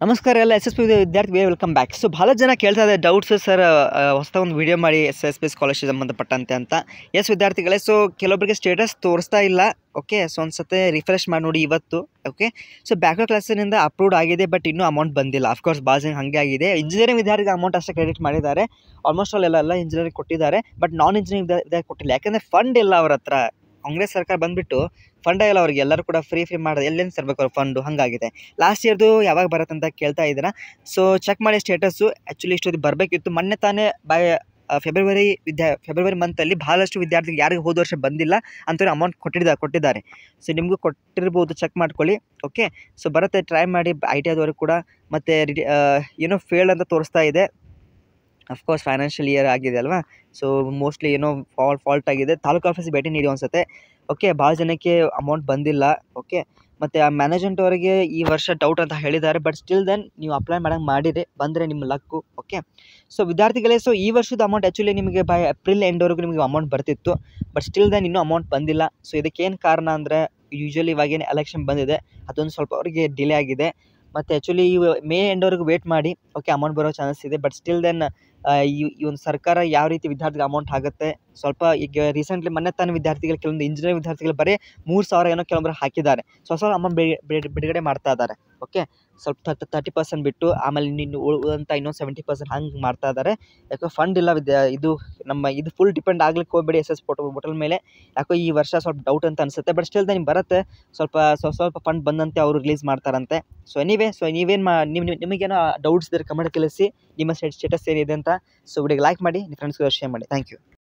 ನಮಸ್ಕಾರ ಎಲ್ಲ SSP ವಿದ್ಯಾರ್ಥಿ ವೆಲ್ಕಮ್ ಬ್ಯಾಕ್. ಸೊ ಭಾಳ ಜನ ಕೇಳ್ತಾ ಇದ್ದಾರೆ ಡೌಟ್ಸ್ ಸರ್, ಹೊಸ ಒಂದು ವಿಡಿಯೋ ಮಾಡಿ SSP ಸ್ಕಾಲರ್ಶಿಪ್ ಸಂಬಂಧಪಟ್ಟಂತೆ ಅಂತ. ಎಸ್ ವಿದ್ಯಾರ್ಥಿಗಳೇ, ಸೊ ಕೆಲವೊಬ್ಬರಿಗೆ ಸ್ಟೇಟಸ್ ತೋರಿಸ್ತಾ ಇಲ್ಲ. ಓಕೆ, ಸೊ ಒಂದು ಸತಿ ರಿಫ್ರೆಶ್ ಮಾಡಿ ನೋಡಿ ಇವತ್ತು. ಓಕೆ, ಸೊ ಬ್ಯಾಕ್ವರ್ಡ್ ಕ್ಲಾಸಿನಿಂದ ಅಪ್ರೂವ್ಡ್ ಆಗಿದೆ, ಬಟ್ ಇನ್ನೂ ಅಮೌಂಟ್ ಬಂದಿಲ್ಲ. ಅಫ್ಕೋರ್ಸ್ ಭಾಳ ಜನ ಹಾಗೆ ಆಗಿದೆ. ಇಂಜಿನಿಯರಿಂಗ್ ವಿದ್ಯಾರ್ಥಿಗೆ ಅಮೌಂಟ್ ಅಷ್ಟೇ ಕ್ರೆಡಿಟ್ ಮಾಡಿದ್ದಾರೆ. ಆಲ್ಮೋಸ್ಟ್ ಎಲ್ಲ ಇಂಜಿನಿಯರಿಂಗ್ ಕೊಟ್ಟಿದ್ದಾರೆ, ಬಟ್ ನಾನ್ ಇಂಜಿನಿಯರಿಂಗ್ ವಿದ್ಯಾರ್ಥಿ ಕೊಟ್ಟಿಲ್ಲ. ಯಾಕಂದರೆ ಫಂಡ್ ಇಲ್ಲ ಅವ್ರ ಹತ್ರ. ಕಾಂಗ್ರೆಸ್ ಸರ್ಕಾರ ಬಂದುಬಿಟ್ಟು ಫಂಡೇ ಇಲ್ಲ ಅವ್ರಿಗೆ. ಎಲ್ಲರೂ ಕೂಡ ಫ್ರೀ ಮಾಡೋದು, ಎಲ್ಲಿಂದ ತರಬೇಕು ಅವ್ರು ಫಂಡು, ಹಾಗಾಗಿದೆ. ಲಾಸ್ಟ್ ಇಯರ್ದು ಯಾವಾಗ ಬರುತ್ತೆ ಅಂತ ಕೇಳ್ತಾ ಇದ್ದೀರಾ. ಸೊ ಚೆಕ್ ಮಾಡಿ ಸ್ಟೇಟಸ್ಸು. ಆ್ಯಕ್ಚುಲಿ ಇಷ್ಟೊಂದು ಬರಬೇಕಿತ್ತು. ಮೊನ್ನೆ ತಾನೇ ಫೆಬ್ರವರಿ ಮಂತಲ್ಲಿ ಭಾಳಷ್ಟು ವಿದ್ಯಾರ್ಥಿಗಳು ಯಾರಿಗೆ ಹೋದ ವರ್ಷ ಬಂದಿಲ್ಲ ಅಂಥವ್ರು ಅಮೌಂಟ್ ಕೊಟ್ಟಿದ್ದಾರೆ. ಸೊ ನಿಮಗೂ ಕೊಟ್ಟಿರ್ಬೋದು, ಚೆಕ್ ಮಾಡ್ಕೊಳ್ಳಿ. ಓಕೆ, ಸೊ ಬರುತ್ತೆ, ಟ್ರೈ ಮಾಡಿ. ITI ಆದವರು ಕೂಡ ಮತ್ತು ಏನೋ ಫೇಲ್ಡ್ ಅಂತ ತೋರಿಸ್ತಾ ಇದೆ. ಅಫ್ಕೋರ್ಸ್ ಫೈನಾನ್ಷಿಯಲ್ ಇಯರ್ ಆಗಿದೆ ಅಲ್ವಾ. ಸೊ ಮೋಸ್ಟ್ಲಿ ಏನೋ ಫಾಲ್ಟ್ ಆಗಿದೆ. ತಾಲೂಕು ಆಫೀಸಿಗೆ ಭೇಟಿ ನೀಡಿ ಅನಿಸುತ್ತೆ. ಓಕೆ, ಭಾಳ ಜನಕ್ಕೆ ಅಮೌಂಟ್ ಬಂದಿಲ್ಲ. ಓಕೆ, ಮತ್ತು ಆ ಮ್ಯಾನೇಜ್ಮೆಂಟ್ ಅವರಿಗೆ ಈ ವರ್ಷ ಡೌಟ್ ಅಂತ ಹೇಳಿದ್ದಾರೆ. ಬಟ್ ಸ್ಟಿಲ್ ದೆನ್ ನೀವು ಅಪ್ಲೈ ಮಾಡಿರಿ, ಬಂದರೆ ನಿಮ್ಮ ಲಕ್ಕು. ಓಕೆ, ಸೊ ವಿದ್ಯಾರ್ಥಿಗಳೇ, ಸೊ ಈ ವರ್ಷದ ಅಮೌಂಟ್ ಆ್ಯಕ್ಚುಲಿ ನಿಮಗೆ ಬೈ ಏಪ್ರಿಲ್ ಎಂಡ್ವರೆಗೂ ನಿಮಗೆ ಅಮೌಂಟ್ ಬರ್ತಿತ್ತು. ಬಟ್ ಸ್ಟಿಲ್ ದೆನ್ ಇನ್ನೂ ಅಮೌಂಟ್ ಬಂದಿಲ್ಲ. ಸೊ ಇದಕ್ಕೇನು ಕಾರಣ ಅಂದರೆ, ಯೂಶ್ವಲಿ ಇವಾಗೇನು ಎಲೆಕ್ಷನ್ ಬಂದಿದೆ, ಅದೊಂದು ಸ್ವಲ್ಪ ಅವರಿಗೆ ಡಿಲೇ ಆಗಿದೆ. ಮತ್ತು ಆ್ಯಕ್ಚುಲಿ ಮೇ ಎಂಡ್ವರೆಗೂ ವೇಟ್ ಮಾಡಿ. ಓಕೆ, ಅಮೌಂಟ್ ಬರೋ ಚಾನ್ಸಸ್ ಇದೆ. ಬಟ್ ಸ್ಟಿಲ್ ದೆನ್ ಈ ಒಂದು ಸರ್ಕಾರ ಯಾವ ರೀತಿ ವಿದ್ಯಾರ್ಥಿಗೆ ಅಮೌಂಟ್ ಆಗುತ್ತೆ ಸ್ವಲ್ಪ. ಈಗ ರೀಸೆಂಟ್ಲಿ ಮೊನ್ನೆ ತಾನೇ ವಿದ್ಯಾರ್ಥಿಗಳು, ಕೆಲವೊಂದು ಇಂಜಿನಿಯರಿಂಗ್ ವಿದ್ಯಾರ್ಥಿಗಳು ಬರೀ 3,000 ಏನೋ ಕೆಲವೊಬ್ಬರು ಹಾಕಿದ್ದಾರೆ. ಸ್ವಲ್ಪ ಅಮೌಂಟ್ ಬಿಡುಗಡೆ ಮಾಡ್ತಾ ಇದ್ದಾರೆ. ಓಕೆ, ಸ್ವಲ್ಪ 30% ಬಿಟ್ಟು, ಆಮೇಲೆ ಉಳಿದಂಥ ಇನ್ನೊಂದು 70% ಹಂಗೆ ಮಾಡ್ತಾ ಇದ್ದಾರೆ. ಯಾಕೋ ಫಂಡ್ ಇಲ್ಲ. ಇದು ಫುಲ್ ಡಿಪೆಂಡ್ ಆಗ್ಲಿಕ್ಕೆ ಹೋಗ್ಬೇಡಿ SS ಪೋರ್ಟಲ್ ಮೇಲೆ. ಯಾಕೋ ಈ ವರ್ಷ ಸ್ವಲ್ಪ ಡೌಟ್ ಅಂತ ಅನಿಸುತ್ತೆ. ಬಟ್ ಸ್ಟಿಲ್ ನಿಮ್ಗೆ ಬರುತ್ತೆ. ಸ್ವಲ್ಪ ಫಂಡ್ ಬಂದಂತೆ ಅವರು ರಿಲೀಸ್ ಮಾಡ್ತಾರಂತೆ. ಸೊ ನೀವೇನು ನಿಮಗೇನೋ ಡೌಟ್ಸ್ ಇದ್ದರೆ ಕಮೆಂಟ್ ತಿಳಿಸಿ, ನಿಮ್ಮ ಸ್ಟೇಟಸ್ ಏನಿದೆ ಅಂತ. ಸೊ ವಿಡಿಯೋಗೆ ಲೈಕ್ ಮಾಡಿ, ನಿಮ್ಮ ಫ್ರೆಂಡ್ಸ್ಗೆ ಶೇರ್ ಮಾಡಿ. Thank you.